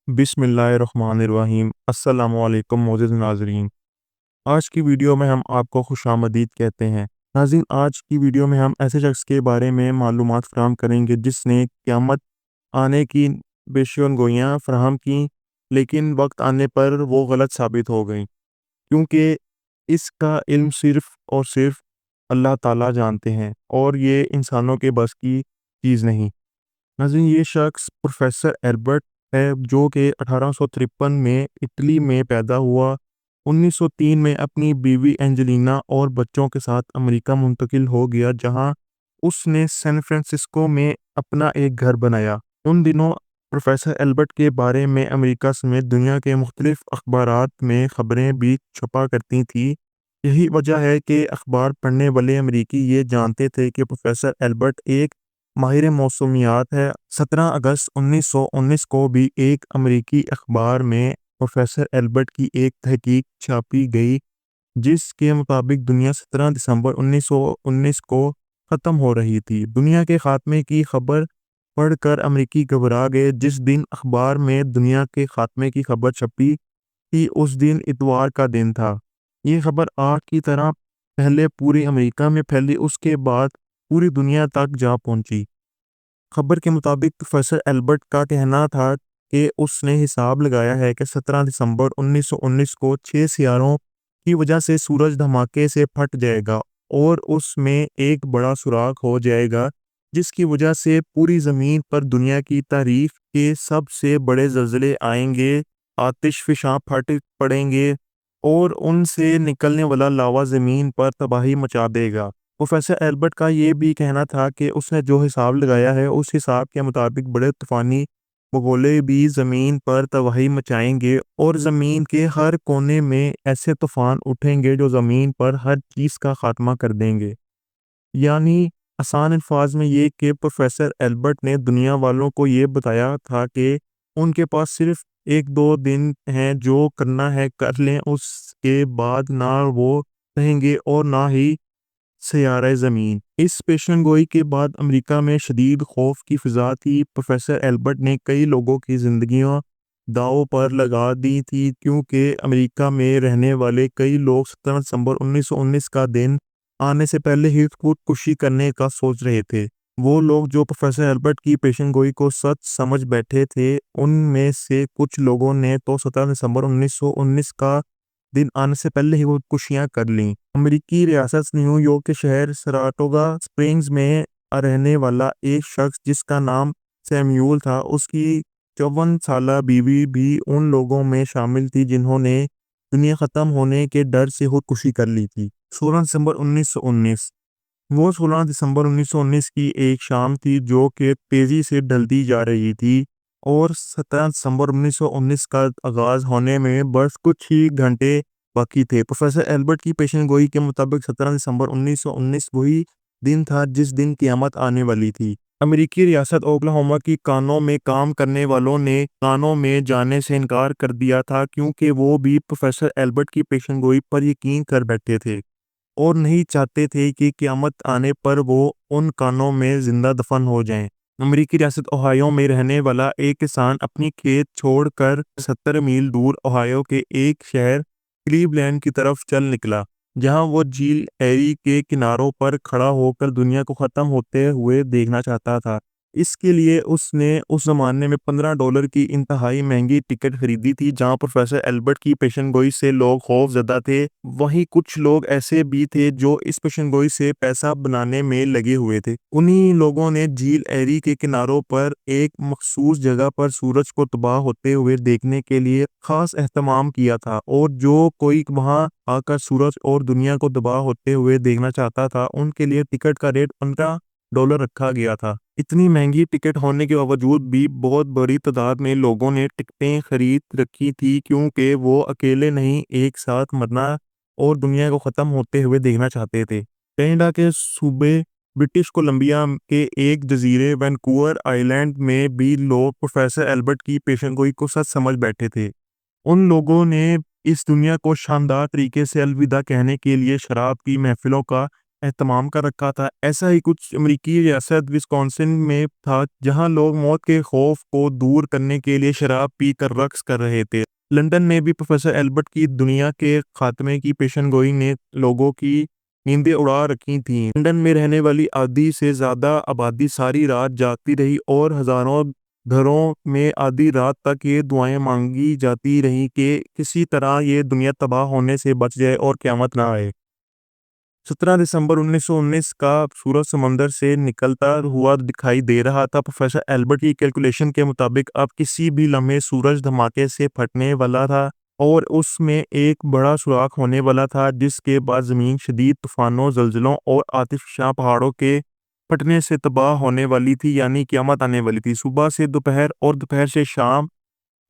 بسم اللہ الرحمن الرحیم۔ السلام علیکم معزز ناظرین، آج کی ویڈیو میں ہم آپ کو خوش آمدید کہتے ہیں۔ ناظرین، آج کی ویڈیو میں ہم ایسے شخص کے بارے میں معلومات فراہم کریں گے جس نے قیامت آنے کی پیشین گوئیاں فراہم کیں، لیکن وقت آنے پر وہ غلط ثابت ہو گئیں، کیونکہ اس کا علم صرف اور صرف اللہ تعالیٰ جانتے ہیں اور یہ انسانوں کے بس کی چیز نہیں۔ ناظرین، یہ شخص پروفیسر ایلبرٹ ہے، جو کہ 1853 میں اٹلی میں پیدا ہوا۔ 1903 میں اپنی بیوی اینجلینا اور بچوں کے ساتھ امریکہ منتقل ہو گیا، جہاں اس نے سین فرانسسکو میں اپنا ایک گھر بنایا۔ ان دنوں پروفیسر ایلبرٹ کے بارے میں امریکہ سمیت دنیا کے مختلف اخبارات میں خبریں بھی چھپا کرتی تھیں۔ یہی وجہ ہے کہ اخبار پڑھنے والے امریکی یہ جانتے تھے کہ پروفیسر ایلبرٹ ایک ماہر موسمیات ہے۔ 17 اگست 1919 کو بھی ایک امریکی اخبار میں پروفیسر ایلبرٹ کی ایک تحقیق چھاپی گئی، جس کے مطابق دنیا 17 دسمبر 1919 کو ختم ہو رہی تھی۔ دنیا کے خاتمے کی خبر پڑھ کر امریکی گھبرا گئے۔ جس دن اخبار میں دنیا کے خاتمے کی خبر چھپی تھی، اس دن اتوار کا دن تھا۔ یہ خبر آگ کی طرح پہلے پورے امریکہ میں پھیلی، اس کے بعد پوری دنیا تک جا پہنچی۔ خبر کے مطابق پروفیسر ایلبرٹ کا کہنا تھا کہ اس نے حساب لگایا ہے کہ 17 دسمبر 1919 کو 6 سیاروں کی وجہ سے سورج دھماکے سے پھٹ جائے گا اور اس میں ایک بڑا سوراخ ہو جائے گا، جس کی وجہ سے پوری زمین پر دنیا کی تاریخ کے سب سے بڑے زلزلے آئیں گے، آتش فشاں پھٹ پڑیں گے اور ان سے نکلنے والا لاوا زمین پر تباہی مچا دے گا۔ پروفیسر ایلبرٹ کا یہ بھی کہنا تھا کہ اس نے جو حساب لگایا ہے، اس حساب کے مطابق بڑے طوفانی بگولے بھی زمین پر تباہی مچائیں گے اور زمین کے ہر کونے میں ایسے طوفان اٹھیں گے جو زمین پر ہر چیز کا خاتمہ کر دیں گے۔ یعنی آسان الفاظ میں یہ کہ پروفیسر ایلبرٹ نے دنیا والوں کو یہ بتایا تھا کہ ان کے پاس صرف 1-2 دن ہیں، جو کرنا ہے کر لیں، اس کے بعد نہ وہ رہیں گے اور نہ ہی سیارہ زمین۔ اس پیشن گوئی کے بعد امریکہ میں شدید خوف کی فضا تھی۔ پروفیسر ایلبرٹ نے کئی لوگوں کی زندگیاں داؤ پر لگا دی تھی، کیونکہ امریکہ میں رہنے والے کئی لوگ 17 دسمبر 1919 کا دن آنے سے پہلے ہی خودکشی کرنے کا سوچ رہے تھے۔ وہ لوگ جو پروفیسر ایلبرٹ کی پیشن گوئی کو سچ سمجھ بیٹھے تھے، ان میں سے کچھ لوگوں نے تو 17 دسمبر 1919 کا دن آنے سے پہلے ہی خودکشیاں کر لیں۔ امریکی ریاست نیو یارک کے شہر سراٹوگا اسپرنگز میں رہنے والا ایک شخص جس کا نام سیمیول تھا، اس کی 54 سالہ بیوی بھی ان لوگوں میں شامل تھی جنہوں نے دنیا ختم ہونے کے ڈر سے خودکشی کر لی تھی۔ 16 دسمبر 1919 وہ 16 دسمبر 1919 کی ایک شام تھی جو کہ تیزی سے ڈھلتی جا رہی تھی اور 17 دسمبر 1919 کا آغاز ہونے میں بس کچھ ہی گھنٹے باقی تھے۔ پروفیسر ایلبرٹ کی پیشن گوئی کے مطابق 17 دسمبر 1919 وہی دن تھا جس دن قیامت آنے والی تھی۔ امریکی ریاست اوکلاہوما کی کانوں میں کام کرنے والوں نے کانوں میں جانے سے انکار کر دیا تھا، کیونکہ وہ بھی پروفیسر ایلبرٹ کی پیشن گوئی پر یقین کر بیٹھے تھے اور نہیں چاہتے تھے کہ قیامت آنے پر وہ ان کانوں میں زندہ دفن ہو جائیں۔ امریکی ریاست اوہایو میں رہنے والا ایک کسان اپنی کھیت چھوڑ کر 70 میل دور اوہایو کے ایک شہر کلیولینڈ کی طرف چل نکلا، جہاں وہ جھیل ایری کے کناروں پر کھڑا ہو کر دنیا کو ختم ہوتے ہوئے دیکھنا چاہتا تھا۔ اس کے لیے اس نے اس زمانے میں $15 کی انتہائی مہنگی ٹکٹ خریدی تھی۔ جہاں پروفیسر ایلبرٹ کی پیشن گوئی سے لوگ خوف زدہ تھے، وہیں کچھ لوگ ایسے بھی تھے جو اس پیشن گوئی سے پیسہ بنانے میں لگے ہوئے تھے۔ انہی لوگوں نے جھیل ایری کے کناروں پر ایک مخصوص جگہ پر سورج کو تباہ ہوتے ہوئے دیکھنے کے لیے خاص اہتمام کیا تھا، اور جو کوئی وہاں آ کر سورج اور دنیا کو تباہ ہوتے ہوئے دیکھنا چاہتا تھا، ان کے لیے ٹکٹ کا ریٹ $15 رکھا گیا تھا۔ اتنی مہنگی ٹکٹ ہونے کے باوجود بھی بہت بڑی تعداد میں لوگوں نے ٹکٹیں خرید رکھی تھی، کیونکہ وہ اکیلے نہیں، ایک ساتھ مرنا اور دنیا کو ختم ہوتے ہوئے دیکھنا چاہتے تھے۔ کینیڈا کے صوبے برٹش کولمبیا کے ایک جزیرے وینکوور آئی لینڈ میں بھی لوگ پروفیسر ایلبرٹ کی پیشن گوئی کو سچ سمجھ بیٹھے تھے۔ ان لوگوں نے اس دنیا کو شاندار طریقے سے الوداع کہنے کے لیے شراب کی محفلوں کا اہتمام کر رکھا تھا۔ ایسا ہی کچھ امریکی ریاست وسکونسن میں تھا جہاں لوگ موت کے خوف کو دور کرنے کے لیے شراب پی کر رقص کر رہے تھے۔ لندن میں بھی پروفیسر ایلبرٹ کی دنیا کے خاتمے کی پیشن گوئی نے لوگوں کی نیندیں اڑا رکھی تھیں۔ لندن میں رہنے والی آدھی سے زیادہ آبادی ساری رات جاگتی رہی اور ہزاروں گھروں میں آدھی رات تک یہ دعائیں مانگی جاتی رہیں کہ کسی طرح یہ دنیا تباہ ہونے سے بچ جائے اور قیامت نہ آئے۔ 17 دسمبر 1919 کا سورج سمندر سے نکلتا ہوا دکھائی دے رہا تھا۔ پروفیسر ایلبرٹ کی کیلکولیشن کے مطابق اب کسی بھی لمحے سورج دھماکے سے پھٹنے والا تھا اور اس میں ایک بڑا سوراخ ہونے والا تھا جس کے بعد زمین شدید طوفانوں، زلزلوں اور آتش فشاں پہاڑوں کے پھٹنے سے تباہ ہونے والی تھی، یعنی قیامت آنے والی تھی۔ صبح سے دوپہر اور دوپہر سے شام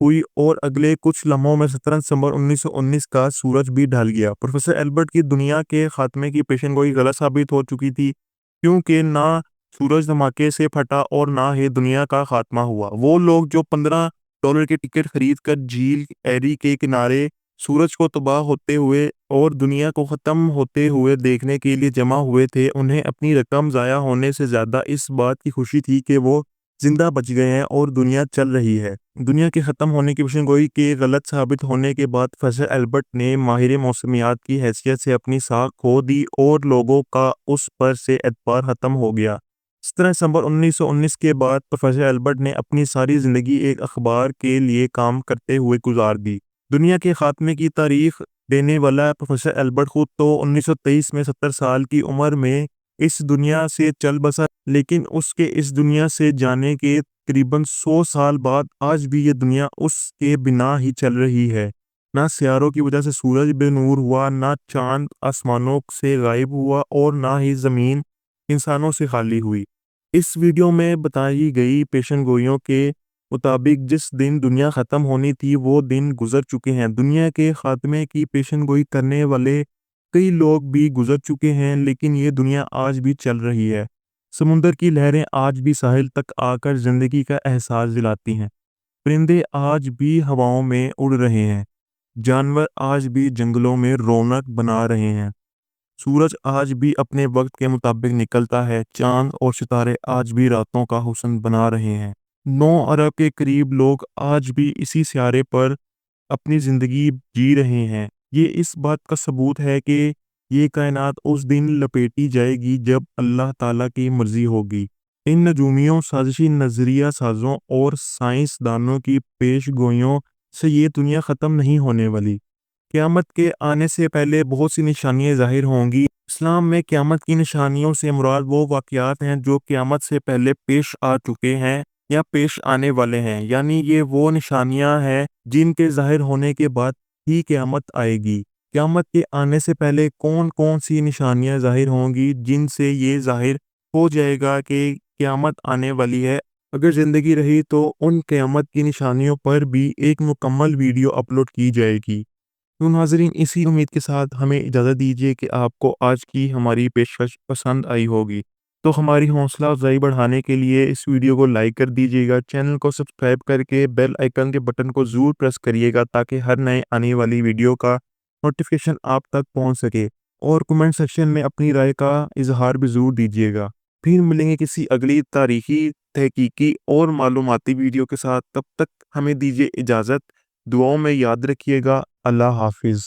ہوئی اور اگلے کچھ لمحوں میں 17 دسمبر 1919 کا سورج بھی ڈھل گیا۔ پروفیسر ایلبرٹ کی دنیا کے خاتمے کی پیشن گوئی غلط ثابت ہو چکی تھی، کیونکہ نہ سورج دھماکے سے پھٹا اور نہ ہی دنیا کا خاتمہ ہوا۔ وہ لوگ جو $15 کے ٹکٹ خرید کر جھیل ایری کے کنارے سورج کو تباہ ہوتے ہوئے اور دنیا کو ختم ہوتے ہوئے دیکھنے کے لیے جمع ہوئے تھے، انہیں اپنی رقم ضائع ہونے سے زیادہ اس بات کی خوشی تھی کہ وہ زندہ بچ گئے ہیں اور دنیا چل رہی ہے۔ دنیا کے ختم ہونے کی پیشن گوئی کے غلط ثابت ہونے کے بعد پروفیسر ایلبرٹ نے ماہر موسمیات کی حیثیت سے اپنی ساکھ کھو دی اور لوگوں کا اس پر سے اعتبار ختم ہو گیا۔ 17 دسمبر 1919 کے بعد پروفیسر ایلبرٹ نے اپنی ساری زندگی ایک اخبار کے لیے کام کرتے ہوئے گزار دی۔ دنیا کے خاتمے کی تاریخ دینے والا پروفیسر ایلبرٹ خود تو 1923 میں 70 سال کی عمر میں اس دنیا سے چل بسا، لیکن اس کے اس دنیا سے جانے کے تقریباً 100 سال بعد آج بھی یہ دنیا اس کے بنا ہی چل رہی ہے۔ نہ سیاروں کی وجہ سے سورج بے نور ہوا، نہ چاند آسمانوں سے غائب ہوا اور نہ ہی زمین انسانوں سے خالی ہوئی۔ اس ویڈیو میں بتائی گئی پیشن گوئیوں کے مطابق جس دن دنیا ختم ہونی تھی وہ دن گزر چکے ہیں۔ دنیا کے خاتمے کی پیشن گوئی کرنے والے کئی لوگ بھی گزر چکے ہیں، لیکن یہ دنیا آج بھی چل رہی ہے۔ سمندر کی لہریں آج بھی ساحل تک آ کر زندگی کا احساس دلاتی ہیں۔ پرندے آج بھی ہواؤں میں اڑ رہے ہیں۔ جانور آج بھی جنگلوں میں رونق بنا رہے ہیں۔ سورج آج بھی اپنے وقت کے مطابق نکلتا ہے۔ چاند اور ستارے آج بھی راتوں کا حسن بنا رہے ہیں۔ 9 ارب کے قریب لوگ آج بھی اسی سیارے پر اپنی زندگی جی رہے ہیں۔ یہ اس بات کا ثبوت ہے کہ یہ کائنات اس دن لپیٹی جائے گی جب اللہ تعالیٰ کی مرضی ہوگی۔ ان نجومیوں، سازشی نظریہ سازوں اور سائنس دانوں کی پیش گوئیوں سے یہ دنیا ختم نہیں ہونے والی۔ قیامت کے آنے سے پہلے بہت سی نشانیاں ظاہر ہوں گی۔ اسلام میں قیامت کی نشانیوں سے مراد وہ واقعات ہیں جو قیامت سے پہلے پیش آ چکے ہیں یا پیش آنے والے ہیں، یعنی یہ وہ نشانیاں ہیں جن کے ظاہر ہونے کے بعد ہی قیامت آئے گی۔ قیامت کے آنے سے پہلے کون کون سی نشانیاں ظاہر ہوں گی جن سے یہ ظاہر ہو جائے گا کہ قیامت آنے والی ہے؟ اگر زندگی رہی تو ان قیامت کی نشانیوں پر بھی ایک مکمل ویڈیو اپلوڈ کی جائے گی۔ تو ناظرین، اسی امید کے ساتھ ہمیں اجازت دیجیے کہ آپ کو آج کی ہماری پیشکش پسند آئی ہوگی۔ تو ہماری حوصلہ افزائی بڑھانے کے لیے اس ویڈیو کو لائک کر دیجیے گا، چینل کو سبسکرائب کر کے بیل آئیکن کے بٹن کو ضرور پریس کریے گا تاکہ ہر نئے آنے والی ویڈیو کا نوٹیفیکیشن آپ تک پہنچ سکے، اور کمنٹ سیکشن میں اپنی رائے کا اظہار بھی ضرور دیجیے گا۔ پھر ملیں گے کسی اگلی تاریخی، تحقیقی اور معلوماتی ویڈیو کے ساتھ۔ تب تک ہمیں دیجیے اجازت، دعاؤں میں یاد رکھیے گا۔ اللہ حافظ۔